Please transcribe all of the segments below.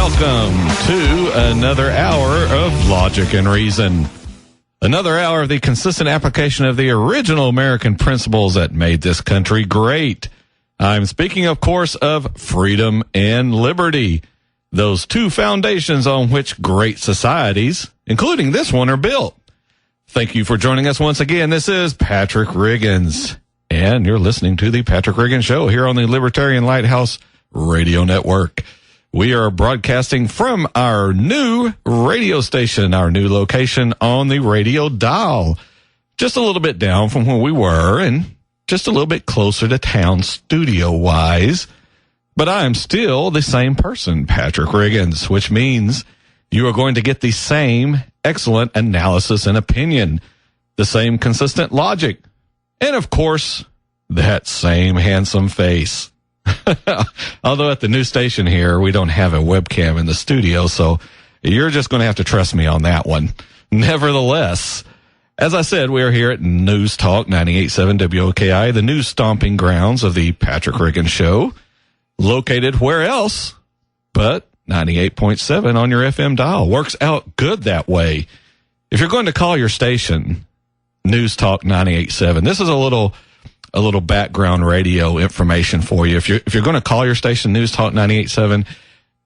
Welcome to another hour of Logic and Reason. Another hour of the consistent application of the original American principles that made this country great. I'm speaking, of course, of freedom and liberty. Those two foundations on which great societies, including this one, are built. Thank you for joining us once again. This is Patrick Riggins, and you're listening to the Patrick Riggins Show here on the Libertarian Lighthouse Radio Network. We are broadcasting from our new radio station, our new location on the radio dial. Just a little bit down from where we were and just a little bit closer to town studio-wise. But I am still the same person, Patrick Riggins, which means you are going to get the same excellent analysis and opinion, the same consistent logic, and, of course, that same handsome face. Although at the new station here, we don't have a webcam in the studio, so you're just going to have to trust me on that one. Nevertheless, as I said, we are here at News Talk 98.7 WOKI, the news stomping grounds of the Patrick Riggins Show, located where else but 98.7 on your FM dial. Works out good that way. If you're going to call your station News Talk 98.7, this is a little background radio information for you. If you're going to call your station News Talk 98.7,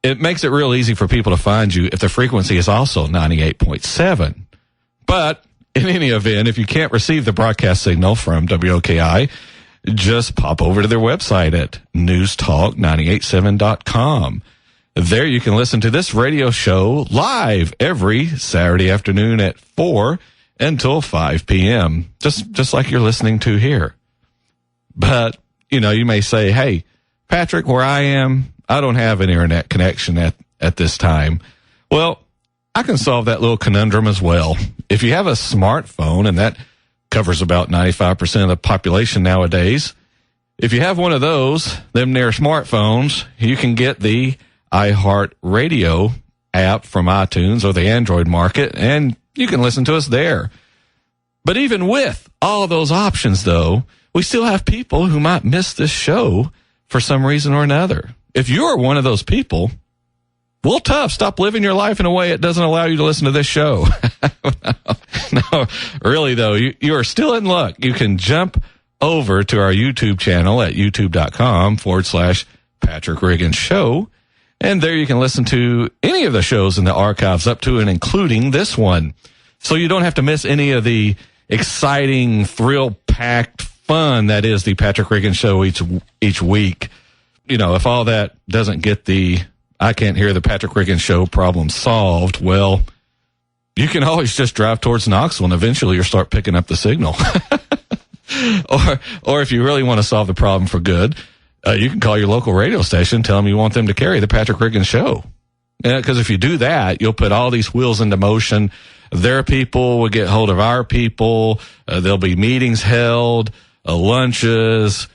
it makes it real easy for people to find you if the frequency is also 98.7. But in any event, if you can't receive the broadcast signal from WOKI, just pop over to their website at newstalk987.com. There you can listen to this radio show live every Saturday afternoon at 4 until 5 p.m., just like you're listening to here. But, you may say, hey, Patrick, where I am, I don't have an internet connection at this time. Well, I can solve that little conundrum as well. If you have a smartphone, and that covers about 95% of the population nowadays, if you have one of those, them near smartphones, you can get the iHeartRadio app from iTunes or the Android market, and you can listen to us there. But even with all those options, though, we still have people who might miss this show for some reason or another. If you're one of those people, well, tough. Stop living your life in a way it doesn't allow you to listen to this show. No, really, though, you are still in luck. You can over to our YouTube channel at youtube.com/Patrick Riggins Show. And there you can listen to any of the shows in the archives up to and including this one. So you don't have to miss any of the exciting, thrill-packed fun that is the Patrick Riggins Show each week. If all that doesn't get the I can't hear the Patrick Riggins Show problem solved, well, you can always just drive towards Knoxville and eventually you'll start picking up the signal. Or if you really want to solve the problem for good, you can call your local radio station, tell them you want them to carry the Patrick Riggins Show. Because if you do that, you'll put all these wheels into motion. Their people will get hold of our people. There'll be meetings held, lunches,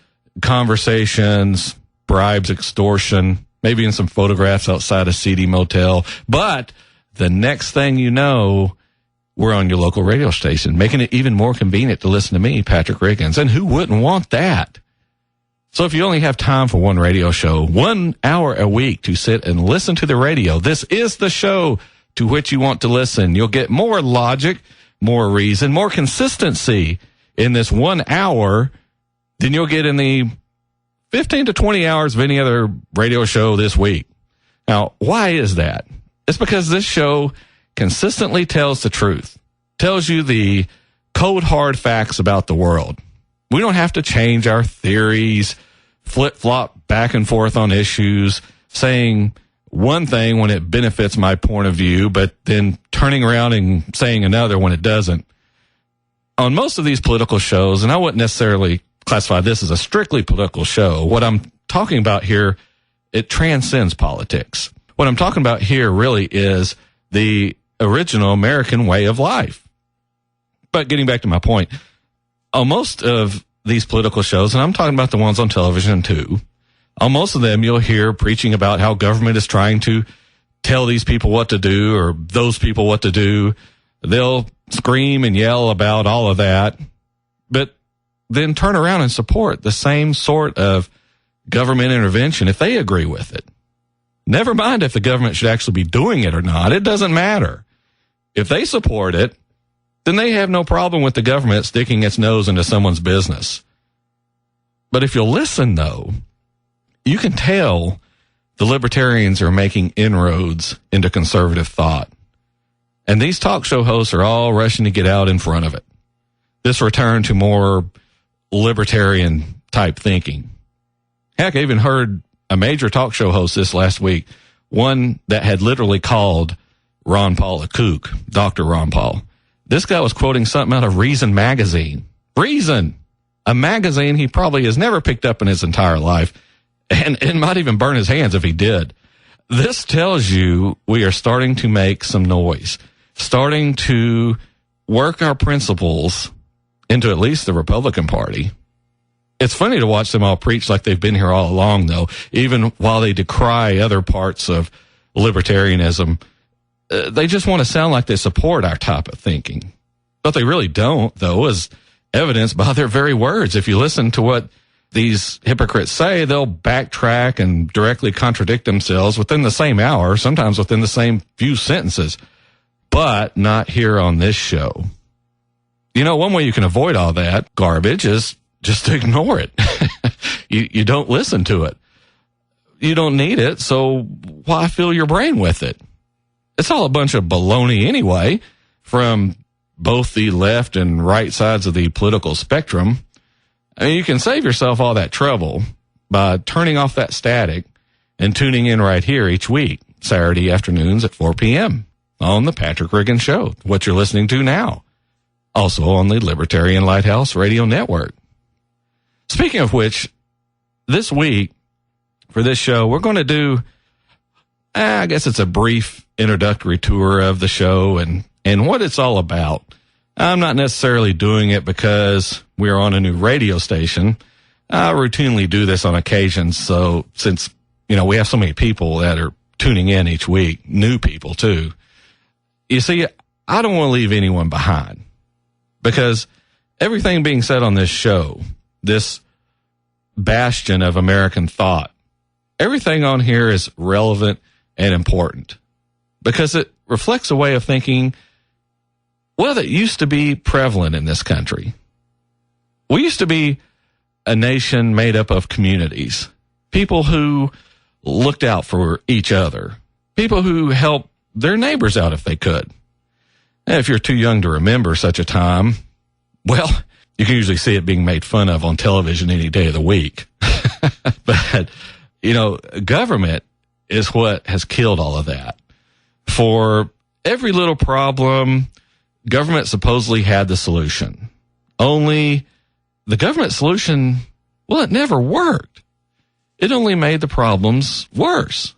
conversations, bribes, extortion, maybe in some photographs outside a seedy motel. But the next thing you know, we're on your local radio station, making it even more convenient to listen to me, Patrick Riggins. And who wouldn't want that? So if you only have time for one radio show, 1 hour a week to sit and listen to the radio, this is the show to which you want to listen. You'll get more logic, more reason, more consistency in this 1 hour than you'll get in the 15 to 20 hours of any other radio show this week. Now, why is that? It's because this show consistently tells the truth, tells you the cold, hard facts about the world. We don't have to change our theories, flip-flop back and forth on issues, saying one thing when it benefits my point of view, but then turning around and saying another when it doesn't. On most of these political shows, and I wouldn't necessarily classify this as a strictly political show, what I'm talking about here, it transcends politics. What I'm talking about here really is the original American way of life. But getting back to my point, on most of these political shows, and I'm talking about the ones on television too, on most of them you'll hear preaching about how government is trying to tell these people what to do or those people what to do. They'll scream and yell about all of that, but then turn around and support the same sort of government intervention if they agree with it. Never mind if the government should actually be doing it or not. It doesn't matter. If they support it, then they have no problem with the government sticking its nose into someone's business. But if you'll listen, though, you can tell the libertarians are making inroads into conservative thought. And these talk show hosts are all rushing to get out in front of it. This return to more libertarian type thinking. Heck, I even heard a major talk show host this last week, one that had literally called Ron Paul a kook, Dr. Ron Paul. This guy was quoting something out of Reason magazine. Reason, a magazine he probably has never picked up in his entire life, and might even burn his hands if he did. This tells you we are starting to make some noise, starting to work our principles into at least the Republican Party. It's funny to watch them all preach like they've been here all along, though, even while they decry other parts of libertarianism. They just want to sound like they support our type of thinking. But they really don't, though, as evidenced by their very words. If you listen to what these hypocrites say, they'll backtrack and directly contradict themselves within the same hour, sometimes within the same few sentences, but not here on this show. You know, one way you can avoid all that garbage is just to ignore it. You don't listen to it. You don't need it, so why fill your brain with it? It's all a bunch of baloney anyway, from both the left and right sides of the political spectrum. I mean, you can save yourself all that trouble by turning off that static and tuning in right here each week, Saturday afternoons at 4 p.m. on the Patrick Riggin Show, what you're listening to now. Also on the Libertarian Lighthouse Radio Network. Speaking of which, this week for this show, we're going to do, I guess it's a brief introductory tour of the show and what it's all about. I'm not necessarily doing it because we're on a new radio station. I routinely do this on occasion. So since, we have so many people that are tuning in each week, new people too. You see, I don't want to leave anyone behind because everything being said on this show, this bastion of American thought, everything on here is relevant and important because it reflects a way of thinking, well, that used to be prevalent in this country. We used to be a nation made up of communities, people who looked out for each other, people who helped their neighbors out if they could. And if you're too young to remember such a time, well, you can usually see it being made fun of on television any day of the week. But, government is what has killed all of that. For every little problem, government supposedly had the solution. Only the government solution, well, it never worked. It only made the problems worse.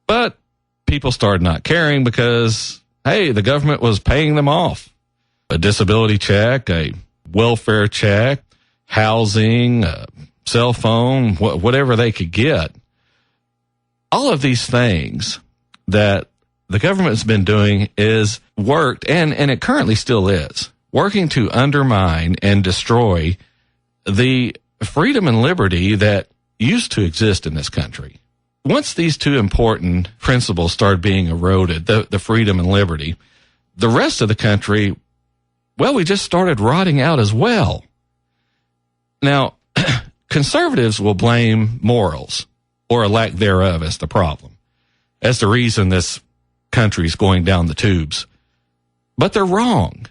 But people started not caring because, hey, the government was paying them off. A disability check, a welfare check, housing, a cell phone, whatever they could get. All of these things that the government's been doing is worked, and it currently still is, working to undermine and destroy the freedom and liberty that used to exist in this country. Once these two important principles started being eroded, the freedom and liberty, the rest of the country, well, we just started rotting out as well. Now, conservatives will blame morals, or a lack thereof, as the problem, as the reason this country's going down the tubes. But they're wrong.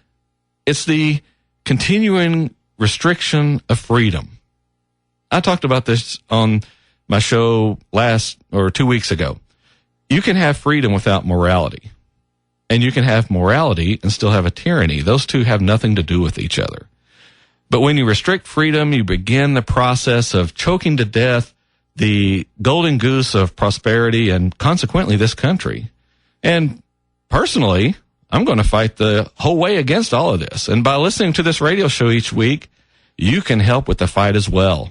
It's the continuing restriction of freedom. I talked about this on my show 2 weeks ago. You can have freedom without morality, and you can have morality and still have a tyranny. Those two have nothing to do with each other. But when you restrict freedom, you begin the process of choking to death the golden goose of prosperity and consequently this country. And personally, I'm going to fight the whole way against all of this. And by listening to this radio show each week, you can help with the fight as well.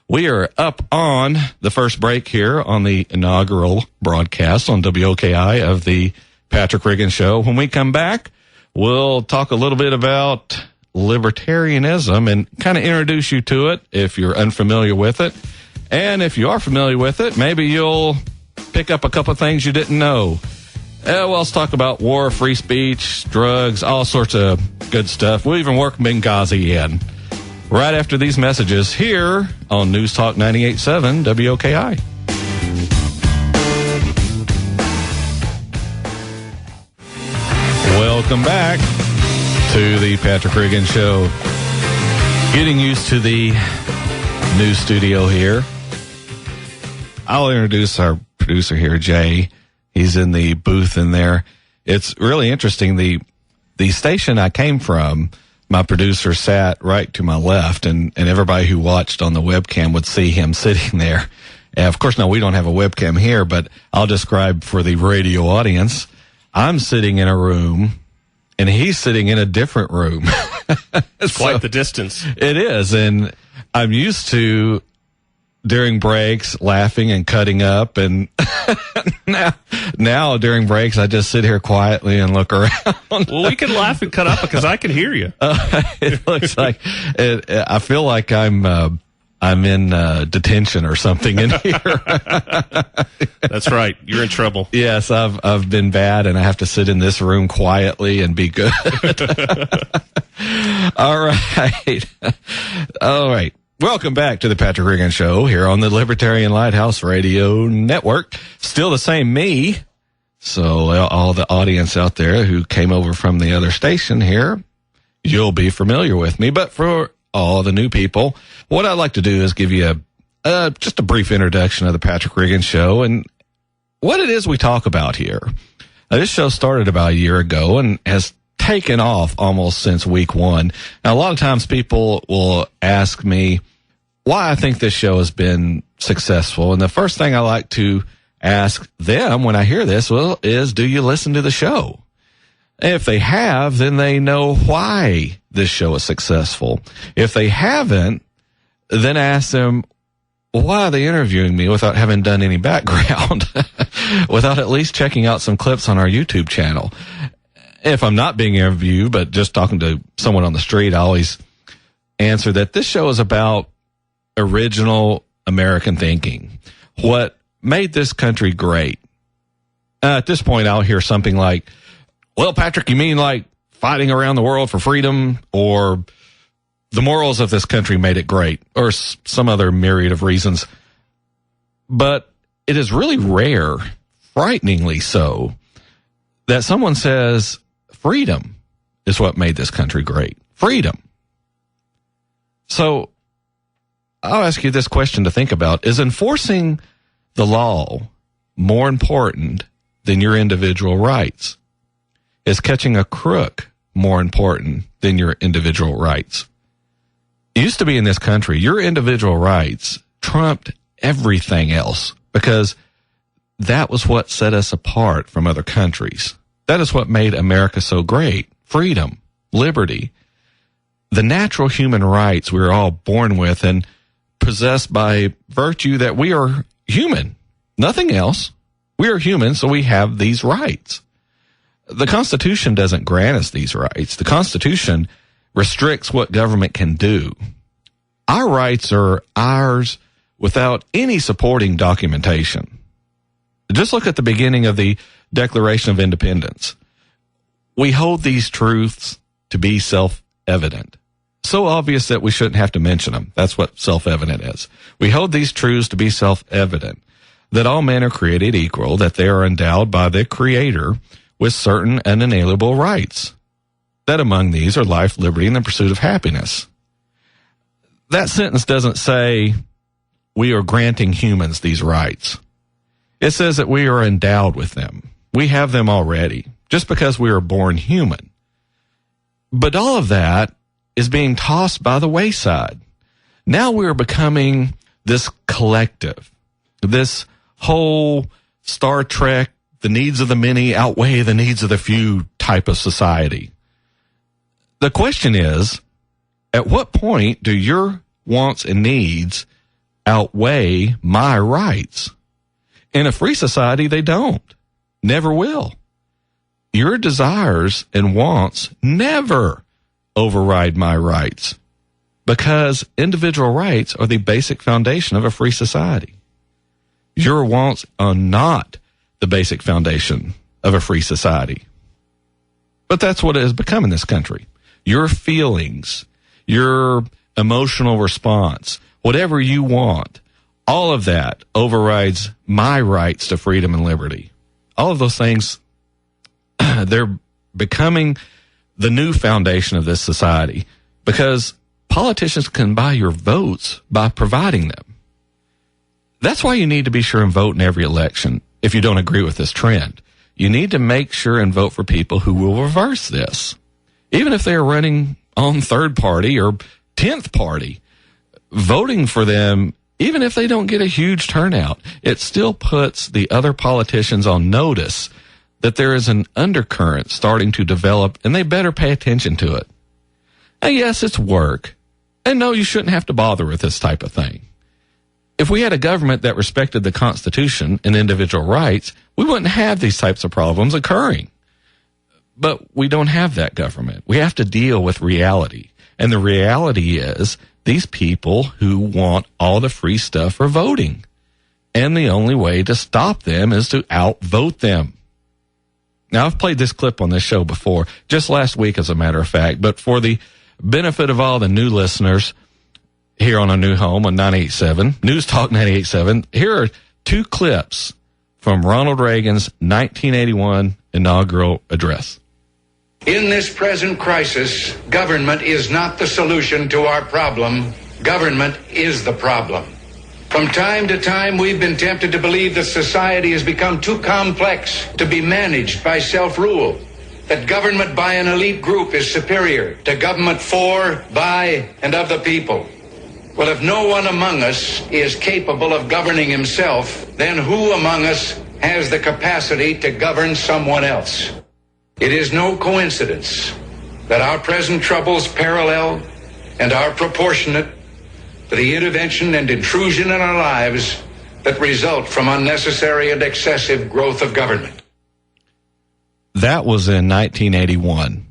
We are up on the first break here on the inaugural broadcast on WOKI of the Patrick Riggin Show. When we come back, we'll talk a little bit about libertarianism and kind of introduce you to it if you're unfamiliar with it. And if you are familiar with it, maybe you'll pick up a couple of things you didn't know. Well, let's talk about war, free speech, drugs, all sorts of good stuff. We'll even work Benghazi in. Right after these messages here on News Talk 98.7 WOKI. Welcome back to the Patrick Regan Show. Getting used to the new studio here. I'll introduce our producer here, Jay. He's in the booth in there. It's really interesting. The station I came from, my producer sat right to my left, and everybody who watched on the webcam would see him sitting there. And of course, now we don't have a webcam here, but I'll describe for the radio audience. I'm sitting in a room, and he's sitting in a different room. It's quite the distance. It is, and I'm used to during breaks laughing and cutting up, and now during breaks I just sit here quietly and look around. Well, we can laugh and cut up because I can hear you. It looks like I feel like I'm in detention or something in here. That's right. You're in trouble. Yes, I've been bad, and I have to sit in this room quietly and be good. All right. Welcome back to the Patrick Regan Show here on the Libertarian Lighthouse Radio Network. Still the same me. So all the audience out there who came over from the other station here, you'll be familiar with me. But for all the new people, what I'd like to do is give you just a brief introduction of the Patrick Regan Show and what it is we talk about here. Now, this show started about a year ago and has taken off almost since week one. Now, a lot of times people will ask me why I think this show has been successful. And the first thing I like to ask them when I hear this, is do you listen to the show? If they have, then they know why this show is successful. If they haven't, then ask them, why are they interviewing me without having done any background, without at least checking out some clips on our YouTube channel? If I'm not being interviewed, but just talking to someone on the street, I always answer that this show is about original American thinking. What made this country great? At this point, I'll hear something like, well, Patrick, you mean like fighting around the world for freedom, or the morals of this country made it great, or some other myriad of reasons. But it is really rare, frighteningly so, that someone says freedom is what made this country great. Freedom. So I'll ask you this question to think about. Is enforcing the law more important than your individual rights? Is catching a crook more important than your individual rights? It used to be in this country, your individual rights trumped everything else because that was what set us apart from other countries. That is what made America so great. Freedom, liberty, the natural human rights we are all born with and possessed by virtue that we are human. Nothing else. We are human, so we have these rights. The Constitution doesn't grant us these rights. The Constitution restricts what government can do. Our rights are ours without any supporting documentation. Just look at the beginning of the Declaration of Independence. We hold these truths to be self-evident. So obvious that we shouldn't have to mention them. That's what self-evident is. We hold these truths to be self-evident, that all men are created equal, that they are endowed by the Creator with certain unalienable rights, that among these are life, liberty, and the pursuit of happiness. That sentence doesn't say we are granting humans these rights. It says that we are endowed with them. We have them already, just because we are born human. But all of that is being tossed by the wayside. Now we are becoming this collective, this whole Star Trek, the needs of the many outweigh the needs of the few type of society. The question is, at what point do your wants and needs outweigh my rights? In a free society, they don't. Never will. Your desires and wants never override my rights, because individual rights are the basic foundation of a free society. Your wants are not the basic foundation of a free society. But that's what it has become in this country. Your feelings, your emotional response, whatever you want, all of that overrides my rights to freedom and liberty. All of those things, they're becoming the new foundation of this society because politicians can buy your votes by providing them. That's why you need to be sure and vote in every election if you don't agree with this trend. You need to make sure and vote for people who will reverse this. Even if they're running on third party or 10th party, voting for them, even if they don't get a huge turnout, it still puts the other politicians on notice that there is an undercurrent starting to develop, and they better pay attention to it. And yes, it's work. And no, you shouldn't have to bother with this type of thing. If we had a government that respected the Constitution and individual rights, we wouldn't have these types of problems occurring. But we don't have that government. We have to deal with reality. And the reality is these people who want all the free stuff are voting. And the only way to stop them is to outvote them. Now, I've played this clip on this show before, just last week as a matter of fact, but for the benefit of all the new listeners here on a new home on 98.7, News Talk 98.7, here are two clips from Ronald Reagan's 1981 inaugural address. In this present crisis, government is not the solution to our problem. Government is the problem. From time to time, we've been tempted to believe that society has become too complex to be managed by self-rule, that government by an elite group is superior to government for, by, and of the people. Well, if no one among us is capable of governing himself, then who among us has the capacity to govern someone else? It is no coincidence that our present troubles parallel and are proportionate to the intervention and intrusion in our lives that result from unnecessary and excessive growth of government. That was in 1981.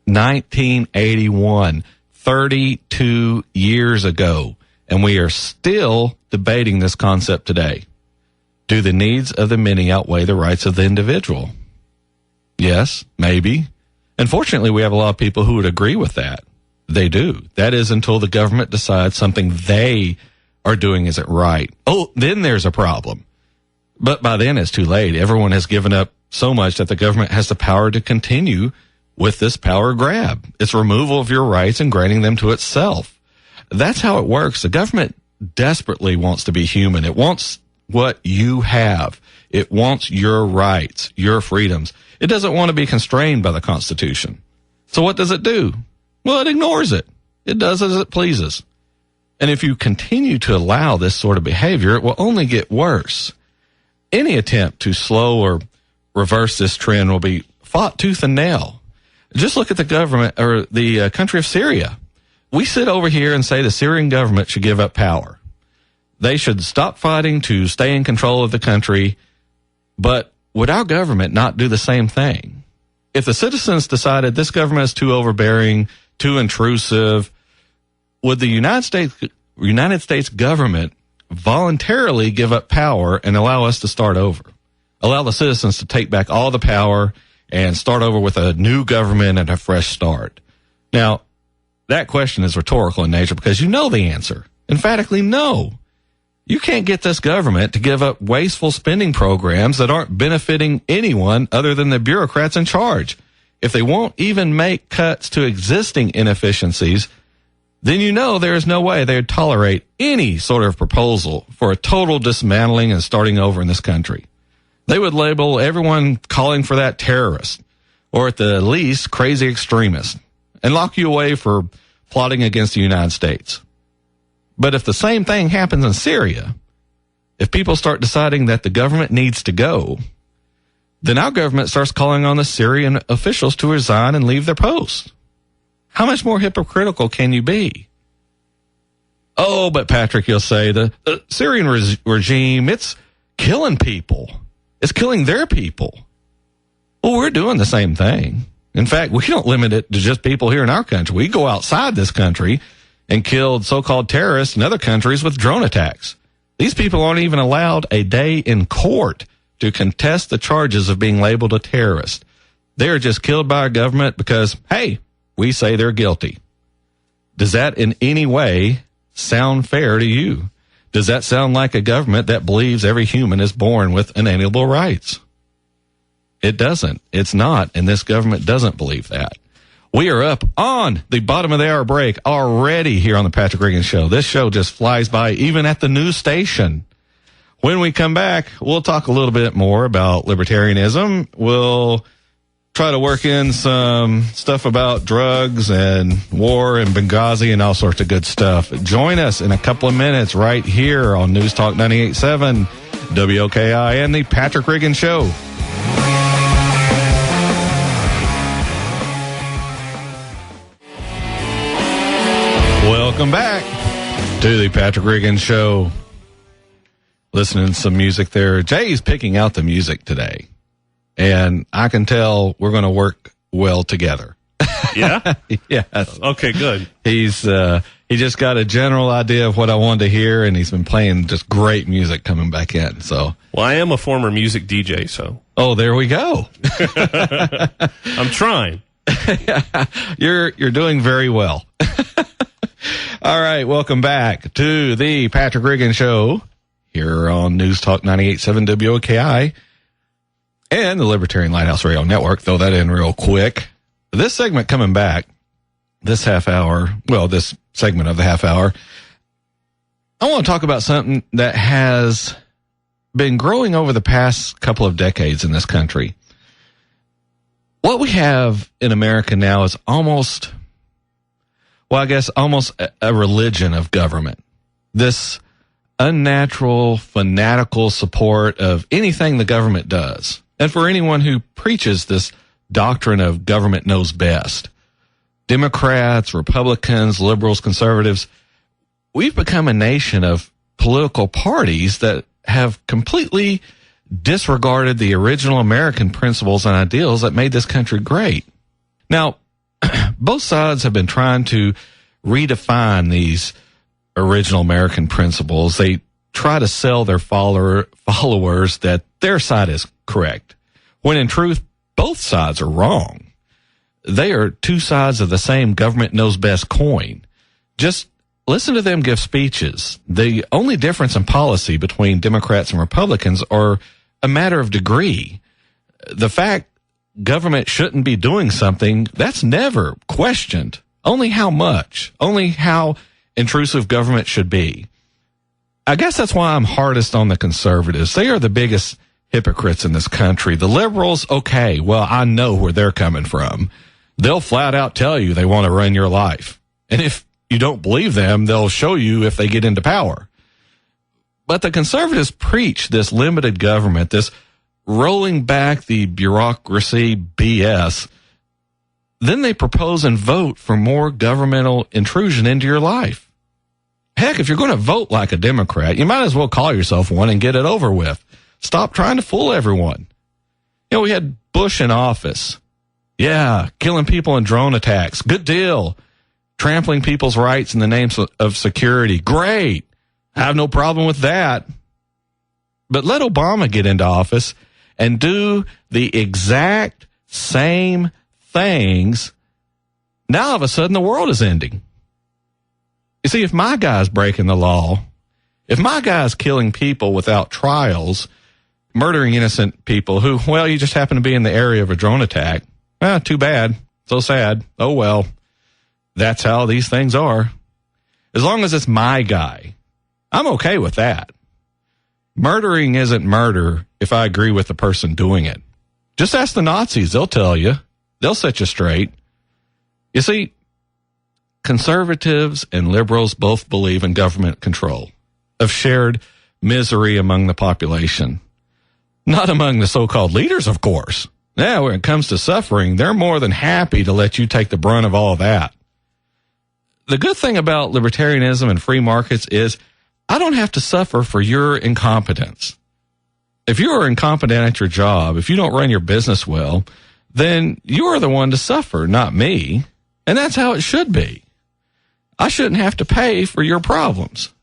1981, 32 years ago, and we are still debating this concept today. Do the needs of the many outweigh the rights of the individual? Yes, maybe. Unfortunately, we have a lot of people who would agree with that. They do. That is until the government decides something they are doing isn't right. Oh, then there's a problem. But by then it's too late. Everyone has given up so much that the government has the power to continue with this power grab. It's removal of your rights and granting them to itself. That's how it works. The government desperately wants to be human. It wants what you have. It wants your rights, your freedoms. It doesn't want to be constrained by the Constitution. So what does it do? Well, it ignores it. It does as it pleases. And if you continue to allow this sort of behavior, it will only get worse. Any attempt to slow or reverse this trend will be fought tooth and nail. Just look at the government or the country of Syria. We sit over here and say the Syrian government should give up power. They should stop fighting to stay in control of the country. But would our government not do the same thing? If the citizens decided this government is too overbearing, too intrusive, would the United States government voluntarily give up power and allow us to start over? Allow the citizens to take back all the power and start over with a new government and a fresh start? Now, that question is rhetorical in nature because you know the answer. Emphatically, no. You can't get this government to give up wasteful spending programs that aren't benefiting anyone other than the bureaucrats in charge. If they won't even make cuts to existing inefficiencies, then you know there is no way they would tolerate any sort of proposal for a total dismantling and starting over in this country. They would label everyone calling for that terrorist, or at the least crazy extremist, and lock you away for plotting against the United States. But if the same thing happens in Syria, if people start deciding that the government needs to go, then our government starts calling on the Syrian officials to resign and leave their posts. How much more hypocritical can you be? Oh, but Patrick, you'll say, the Syrian regime, it's killing people. It's killing their people. Well, we're doing the same thing. In fact, we don't limit it to just people here in our country. We go outside this country and killed so-called terrorists in other countries with drone attacks. These people aren't even allowed a day in court to contest the charges of being labeled a terrorist. They are just killed by our government because, hey, we say they're guilty. Does that in any way sound fair to you? Does that sound like a government that believes every human is born with inalienable rights? It doesn't. It's not, and this government doesn't believe that. We are up on the bottom of the hour break already here on the Patrick Regan Show. This show just flies by, even at the news station. When we come back, we'll talk a little bit more about libertarianism. We'll try to work in some stuff about drugs and war and Benghazi and all sorts of good stuff. Join us in a couple of minutes right here on News Talk 98.7 WOKI and the Patrick Regan Show. Welcome back to the Patrick Regan Show. Listening to some music there. Jay's picking out the music today, and I can tell we're going to work well together. Yeah? Yes. Okay, good. He just got a general idea of what I wanted to hear, and he's been playing just great music coming back in. So, well, I am a former music DJ, so. Oh, there we go. I'm trying. You're doing very well. All right, welcome back to the Patrick Regan Show here on News Talk 98.7 WOKI and the Libertarian Lighthouse Radio Network. Throw that in real quick. This segment coming back, this half hour, well, this segment of the half hour, I want to talk about something that has been growing over the past couple of decades in this country. What we have in America now is almost a religion of government. This unnatural, fanatical support of anything the government does. And for anyone who preaches this doctrine of government knows best, Democrats, Republicans, liberals, conservatives, we've become a nation of political parties that have completely disregarded the original American principles and ideals that made this country great. Now, both sides have been trying to redefine these original American principles. They try to sell their followers that their side is correct, when in truth, both sides are wrong. They are two sides of the same government knows best coin. Just listen to them give speeches. The only difference in policy between Democrats and Republicans are a matter of degree. The fact government shouldn't be doing something, that's never questioned. Only how much, only how intrusive government should be. I guess that's why I'm hardest on the conservatives. They are the biggest hypocrites in this country. The liberals, okay, well, I know where they're coming from. They'll flat out tell you they want to run your life. And if you don't believe them, they'll show you if they get into power. But the conservatives preach this limited government, this rolling back the bureaucracy BS. Then they propose and vote for more governmental intrusion into your life. Heck, if you're going to vote like a Democrat, you might as well call yourself one and get it over with. Stop trying to fool everyone. You know, we had Bush in office. Yeah, killing people in drone attacks. Good deal. Trampling people's rights in the name of security. Great. I have no problem with that. But let Obama get into office and do the exact same things. Now all of a sudden the world is ending. You see, if my guy's breaking the law, if my guy's killing people without trials, murdering innocent people who, well, you just happen to be in the area of a drone attack, too bad. So sad. Oh, well, that's how these things are. As long as it's my guy, I'm okay with that. Murdering isn't murder if I agree with the person doing it. Just ask the Nazis. They'll tell you. They'll set you straight. You see, conservatives and liberals both believe in government control of shared misery among the population. Not among the so-called leaders, of course. Yeah, when it comes to suffering, they're more than happy to let you take the brunt of all of that. The good thing about libertarianism and free markets is I don't have to suffer for your incompetence. If you are incompetent at your job, if you don't run your business well, then you are the one to suffer, not me. And that's how it should be. I shouldn't have to pay for your problems.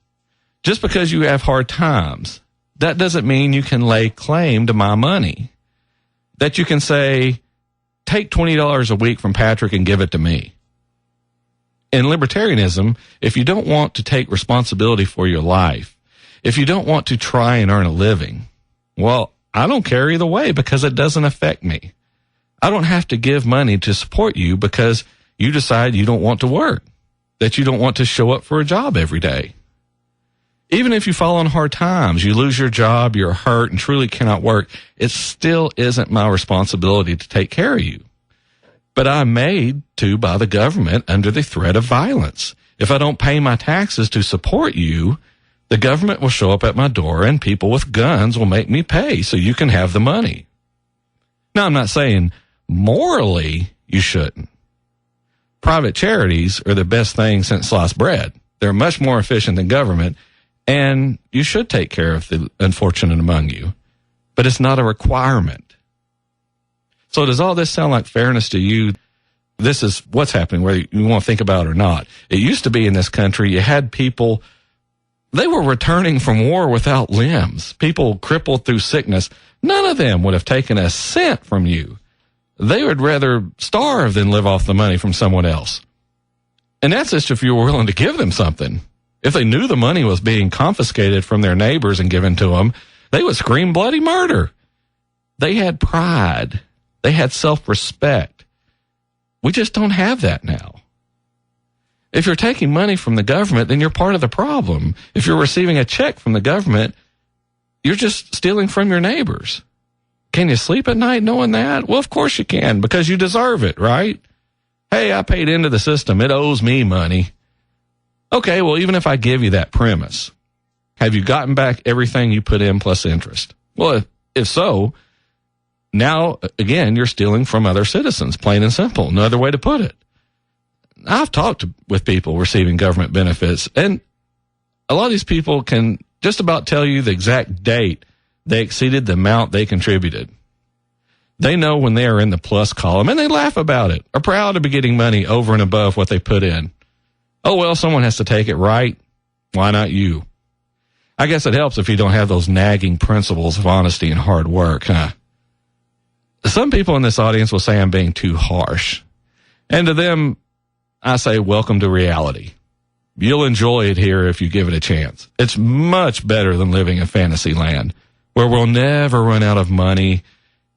Just because you have hard times, that doesn't mean you can lay claim to my money. That you can say, take $20 a week from Patrick and give it to me. In libertarianism, if you don't want to take responsibility for your life, if you don't want to try and earn a living, well, I don't care either way because it doesn't affect me. I don't have to give money to support you because you decide you don't want to work, that you don't want to show up for a job every day. Even if you fall on hard times, you lose your job, you're hurt, and truly cannot work, it still isn't my responsibility to take care of you. But I'm made to by the government under the threat of violence. If I don't pay my taxes to support you, the government will show up at my door and people with guns will make me pay so you can have the money. Now, I'm not saying morally you shouldn't. Private charities are the best thing since sliced bread. They're much more efficient than government, and you should take care of the unfortunate among you. But it's not a requirement. So does all this sound like fairness to you? This is what's happening, whether you want to think about it or not. It used to be in this country, you had people, they were returning from war without limbs. People crippled through sickness. None of them would have taken a cent from you. They would rather starve than live off the money from someone else. And that's just if you were willing to give them something. If they knew the money was being confiscated from their neighbors and given to them, they would scream bloody murder. They had pride. They had self-respect. We just don't have that now. If you're taking money from the government, then you're part of the problem. If you're receiving a check from the government, you're just stealing from your neighbors. Can you sleep at night knowing that? Well, of course you can, because you deserve it, right? Hey, I paid into the system. It owes me money. Okay, well, even if I give you that premise, have you gotten back everything you put in plus interest? Well, if so, now, again, you're stealing from other citizens, plain and simple. No other way to put it. I've talked with people receiving government benefits, and a lot of these people can just about tell you the exact date they exceeded the amount they contributed. They know when they are in the plus column, and they laugh about it, are proud to be getting money over and above what they put in. Oh, well, someone has to take it, right? Why not you? I guess it helps if you don't have those nagging principles of honesty and hard work, huh? Some people in this audience will say I'm being too harsh. And to them, I say, welcome to reality. You'll enjoy it here if you give it a chance. It's much better than living in fantasy land, where we'll never run out of money,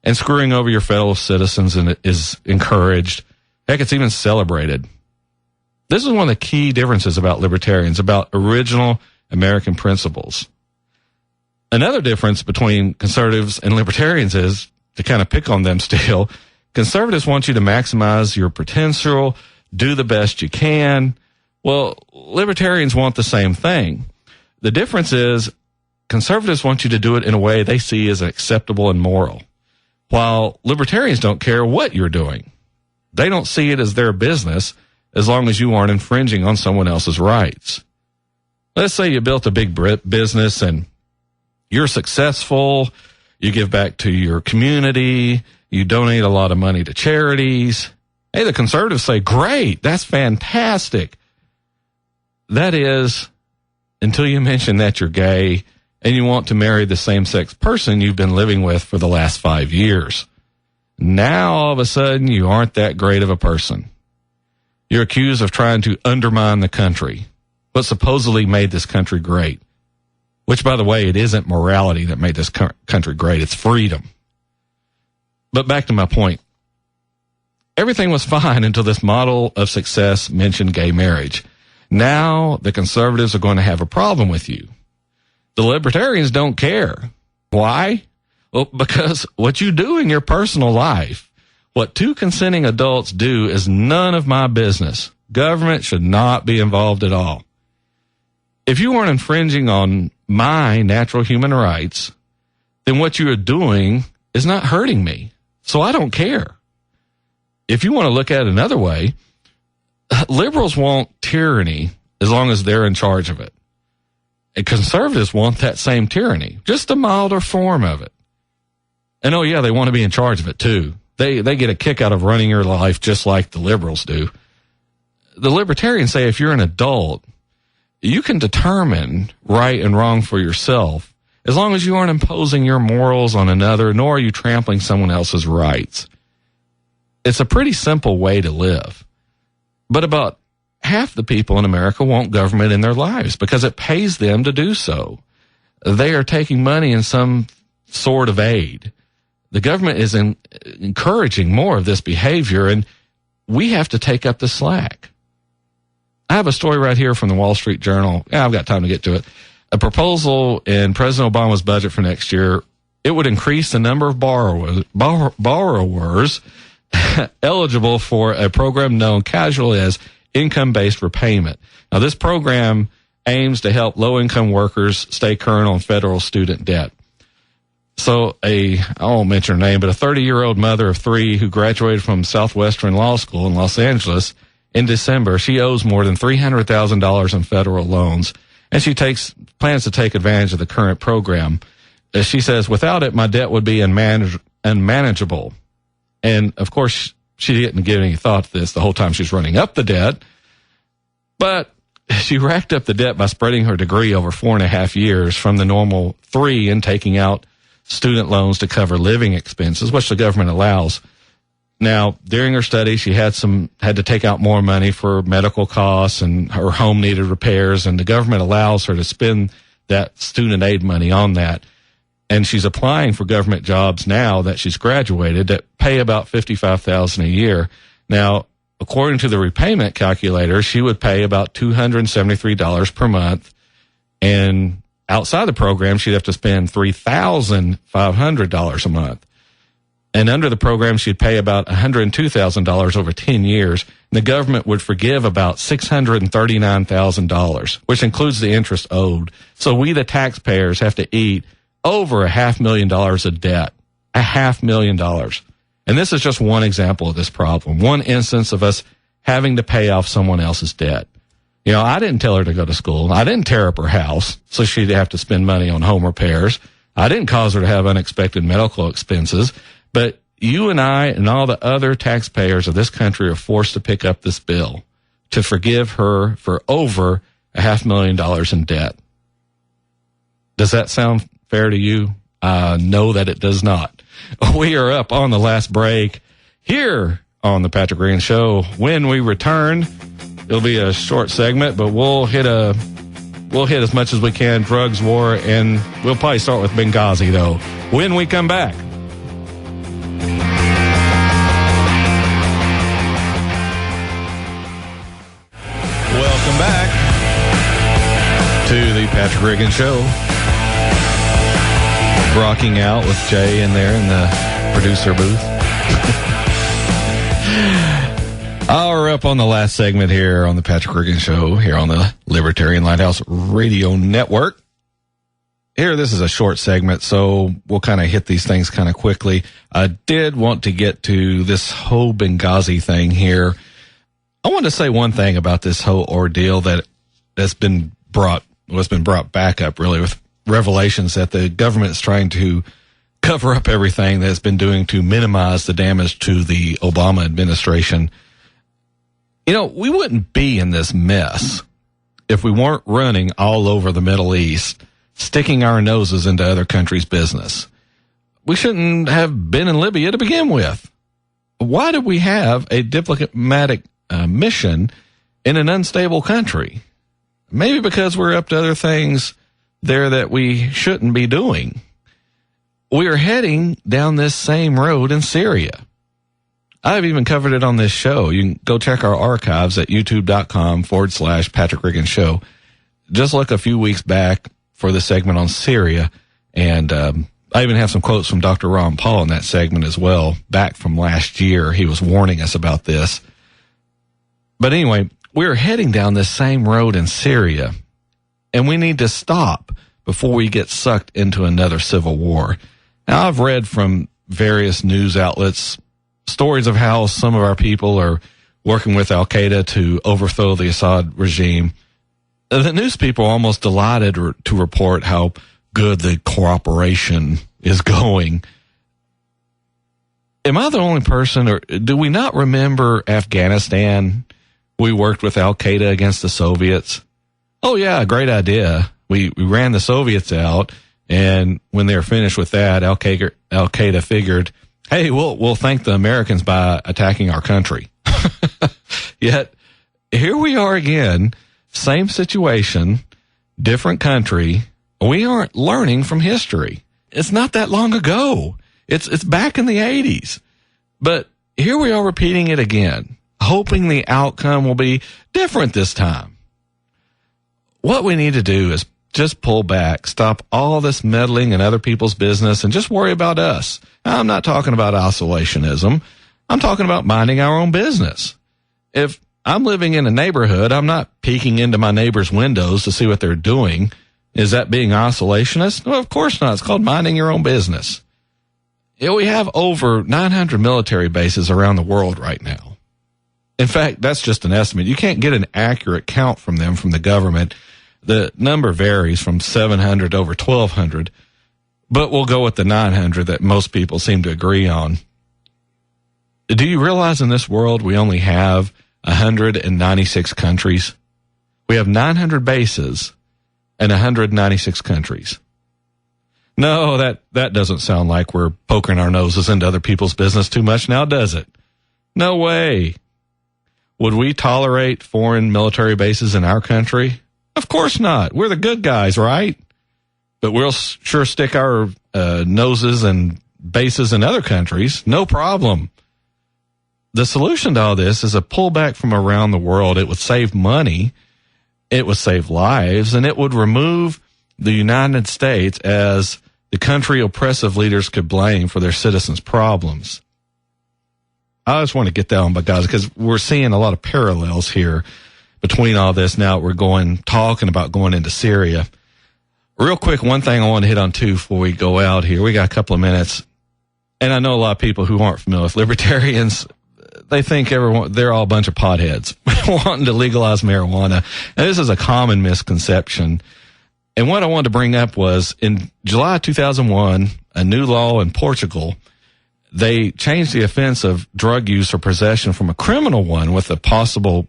and screwing over your fellow citizens is encouraged. Heck, it's even celebrated. This is one of the key differences about libertarians, about original American principles. Another difference between conservatives and libertarians is, to kind of pick on them still, conservatives want you to maximize your potential, do the best you can. Well, libertarians want the same thing. The difference is conservatives want you to do it in a way they see as acceptable and moral, while libertarians don't care what you're doing. They don't see it as their business as long as you aren't infringing on someone else's rights. Let's say you built a big business and you're successful, you give back to your community, you donate a lot of money to charities. Hey, the conservatives say, great, that's fantastic. That is, until you mention that you're gay and you want to marry the same-sex person you've been living with for the last 5 years. Now, all of a sudden, you aren't that great of a person. You're accused of trying to undermine the country, what supposedly made this country great. Which, by the way, it isn't morality that made this country great. It's freedom. But back to my point. Everything was fine until this model of success mentioned gay marriage. Now the conservatives are going to have a problem with you. The libertarians don't care. Why? Well, because what you do in your personal life, what two consenting adults do, is none of my business. Government should not be involved at all. If you aren't infringing on my natural human rights, then what you are doing is not hurting me. So I don't care. If you want to look at it another way, liberals want tyranny as long as they're in charge of it. And conservatives want that same tyranny, just a milder form of it. And oh yeah, they want to be in charge of it too. They get a kick out of running your life just like the liberals do. The libertarians say if you're an adult, You can determine right and wrong for yourself as long as you aren't imposing your morals on another, nor are you trampling someone else's rights. It's a pretty simple way to live. But about half the people in America want government in their lives because it pays them to do so. They are taking money in some sort of aid. The government is encouraging more of this behavior, and we have to take up the slack. I have a story right here from the Wall Street Journal. I've got time to get to it. A proposal in President Obama's budget for next year, it would increase the number of borrowers eligible for a program known casually as income-based repayment. Now, this program aims to help low-income workers stay current on federal student debt. So I won't mention her name, but a 30-year-old mother of three who graduated from Southwestern Law School in Los Angeles in December, she owes more than $300,000 in federal loans, and she plans to take advantage of the current program. As she says, without it, my debt would be unmanageable. And, of course, she didn't give any thought to this the whole time she's running up the debt, but she racked up the debt by spreading her degree over 4.5 years from the normal 3 and taking out student loans to cover living expenses, which the government allows. Now, during her study, she had to take out more money for medical costs, and her home needed repairs, and the government allows her to spend that student aid money on that. And she's applying for government jobs now that she's graduated that pay about $55,000 a year. Now, according to the repayment calculator, she would pay about $273 per month, and outside the program, she'd have to spend $3,500 a month. And under the program, she'd pay about $102,000 over 10 years. And the government would forgive about $639,000, which includes the interest owed. So we, the taxpayers, have to eat over $500,000 of debt. $500,000. And this is just one example of this problem. One instance of us having to pay off someone else's debt. You know, I didn't tell her to go to school. I didn't tear up her house so she'd have to spend money on home repairs. I didn't cause her to have unexpected medical expenses. But you and I and all the other taxpayers of this country are forced to pick up this bill to forgive her for over $500,000 in debt. Does that sound fair to you? No, that it does not. We are up on the last break here on the Patrick Regan Show. When we return, it'll be a short segment, but we'll hit as much as we can, drugs, war, and we'll probably start with Benghazi, though, when we come back. Welcome back to the Patrick Regan Show. Rocking out with Jay in there in the producer booth. We're up on the last segment here on the Patrick Regan Show here on the Libertarian Lighthouse Radio Network. Here, this is a short segment, so we'll kind of hit these things kind of quickly. I did want to get to this whole Benghazi thing here. I want to say one thing about this whole ordeal that's been brought back up really with revelations that the government is trying to cover up everything that it's been doing to minimize the damage to the Obama administration. You know, we wouldn't be in this mess if we weren't running all over the Middle East, sticking our noses into other countries' business. We shouldn't have been in Libya to begin with. Why do we have a diplomatic mission in an unstable country? Maybe because we're up to other things there that we shouldn't be doing. We are heading down this same road in Syria. I've even covered it on this show. You can go check our archives at youtube.com/Patrick Regan Show. Just look a few weeks back for the segment on Syria. And I even have some quotes from Dr. Ron Paul in that segment as well, back from last year. He was warning us about this. But anyway, we're heading down this same road in Syria, and we need to stop before we get sucked into another civil war. Now, I've read from various news outlets stories of how some of our people are working with Al-Qaeda to overthrow the Assad regime. The news people are almost delighted to report how good the cooperation is going. Am I the only person, or do we not remember Afghanistan? We worked with Al-Qaeda against the Soviets. oh yeah, great idea. We ran the Soviets out, and when they were finished with that, Al-Qaeda figured, hey, we'll thank the Americans by attacking our country. Yet, here we are again, same situation, different country. We aren't learning from history. It's not that long ago. It's back in the 80s. But here we are repeating it again, hoping the outcome will be different this time. What we need to do is just pull back, stop all this meddling in other people's business, and just worry about us. Now, I'm not talking about isolationism. I'm talking about minding our own business. If I'm living in a neighborhood, I'm not peeking into my neighbor's windows to see what they're doing. Is that being isolationist? No, of course not. It's called minding your own business. We have over 900 military bases around the world right now. In fact, that's just an estimate. You can't get an accurate count from them, from the government. The number varies from 700 to over 1,200, but we'll go with the 900 that most people seem to agree on. Do you realize in this world we only have 196 countries? We have 900 bases and 196 countries. No, that doesn't sound like we're poking our noses into other people's business too much now, does it? No way. Would we tolerate foreign military bases in our country? Of course not. We're the good guys, right? But we'll sure stick our noses and bases in other countries. No problem. The solution to all this is a pullback from around the world. It would save money, it would save lives, and it would remove the United States as the country oppressive leaders could blame for their citizens' problems. I just want to get that on, guys, because we're seeing a lot of parallels here between all this. Now we're talking about going into Syria. Real quick, one thing I want to hit on too before we go out here. We got a couple of minutes, and I know a lot of people who aren't familiar with libertarians. They think they're all a bunch of potheads wanting to legalize marijuana. And this is a common misconception. And what I wanted to bring up was in July 2001, a new law in Portugal, they changed the offense of drug use or possession from a criminal one with a possible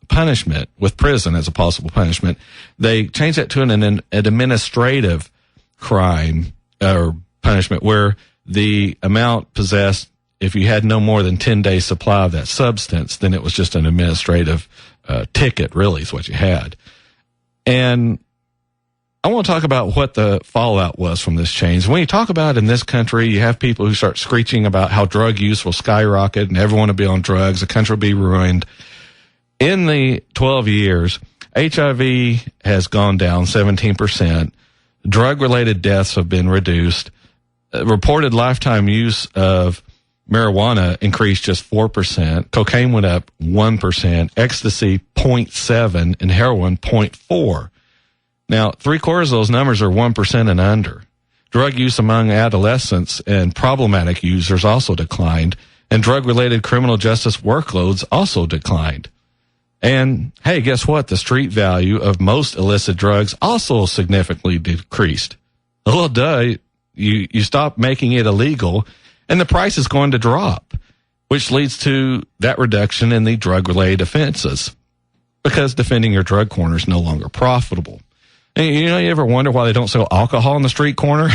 punishment, with prison as a possible punishment. They changed that to an administrative crime or punishment where the amount possessed, if you had no more than 10 days supply of that substance, then it was just an administrative ticket, really, is what you had. And I want to talk about what the fallout was from this change. When you talk about in this country, you have people who start screeching about how drug use will skyrocket and everyone will be on drugs, the country will be ruined. In the 12 years, HIV has gone down 17%. Drug-related deaths have been reduced. Reported lifetime use of marijuana increased just 4%. Cocaine went up 1%. Ecstasy 0.7%, and heroin 0.4%. Now, 3/4 of those numbers are 1% and under. Drug use among adolescents and problematic users also declined, and drug-related criminal justice workloads also declined. And hey, guess what? The street value of most illicit drugs also significantly decreased. Well, duh, you stop making it illegal, and the price is going to drop, which leads to that reduction in the drug-related offenses because defending your drug corner is no longer profitable. And you ever wonder why they don't sell alcohol on the street corner?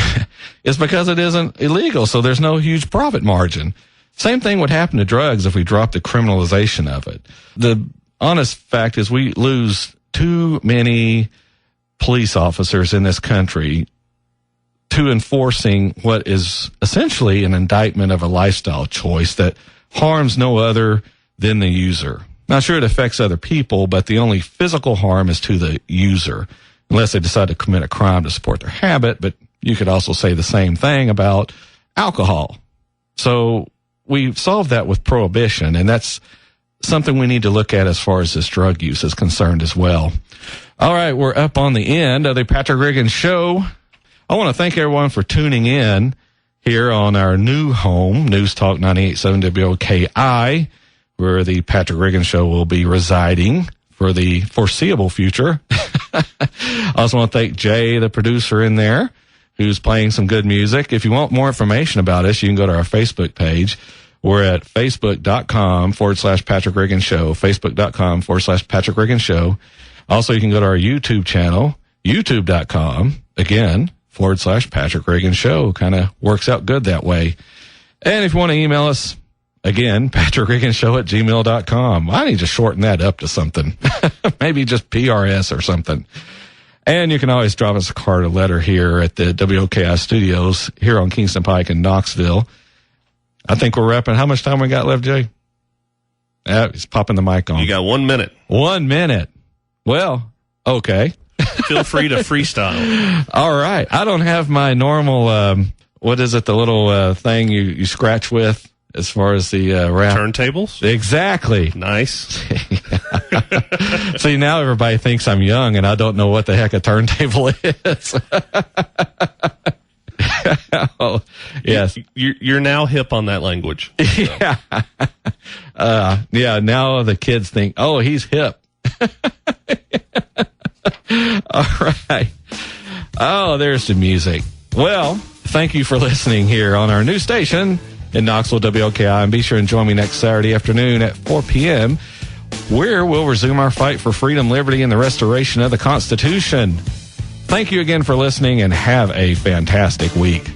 It's because it isn't illegal, so there's no huge profit margin. Same thing would happen to drugs if we dropped the criminalization of it. The honest fact is we lose too many police officers in this country to enforcing what is essentially an indictment of a lifestyle choice that harms no other than the user. Now, sure, it affects other people, but the only physical harm is to the user, unless they decide to commit a crime to support their habit. But you could also say the same thing about alcohol. So we've solved that with prohibition, and that's something we need to look at as far as this drug use is concerned as well. All right, we're up on the end of the Patrick Riggins Show. I want to thank everyone for tuning in here on our new home, News Talk 98.7 WOKI, where the Patrick Riggins Show will be residing for the foreseeable future. I also want to thank Jay, the producer in there, who's playing some good music. If you want more information about us, you can go to our Facebook page. We're at facebook.com/Patrick Riggins Show, facebook.com/Patrick Riggins Show. Also, you can go to our YouTube channel, youtube.com, again, / Patrick Reagan Show. Kind of works out good that way. And if you want to email us, again, patrickreaganshow@gmail.com. I need to shorten that up to something. Maybe just PRS or something. And you can always drop us a card or letter here at the WOKI studios here on Kingston Pike in Knoxville. I think we're wrapping. How much time we got left, Jay? He's popping the mic on. You got 1 minute. 1 minute. Well, okay. Feel free to freestyle. All right. I don't have my normal, what is it, the little thing you scratch with as far as the rap? Turntables? Exactly. Nice. See, now everybody thinks I'm young and I don't know what the heck a turntable is. Oh, yes. You're now hip on that language. Yeah. Yeah, now the kids think, oh, he's hip. All right. Oh, there's the music. Well, thank you for listening here on our new station in Knoxville, WOKI. And be sure and join me next Saturday afternoon at 4 p.m., where we'll resume our fight for freedom, liberty, and the restoration of the Constitution. Thank you again for listening, and have a fantastic week.